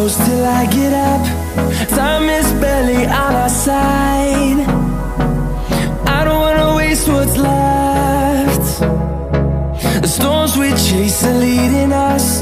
close till I get up. Time is barely on our side. I don't wanna waste what's left. The storms we chase are leading us.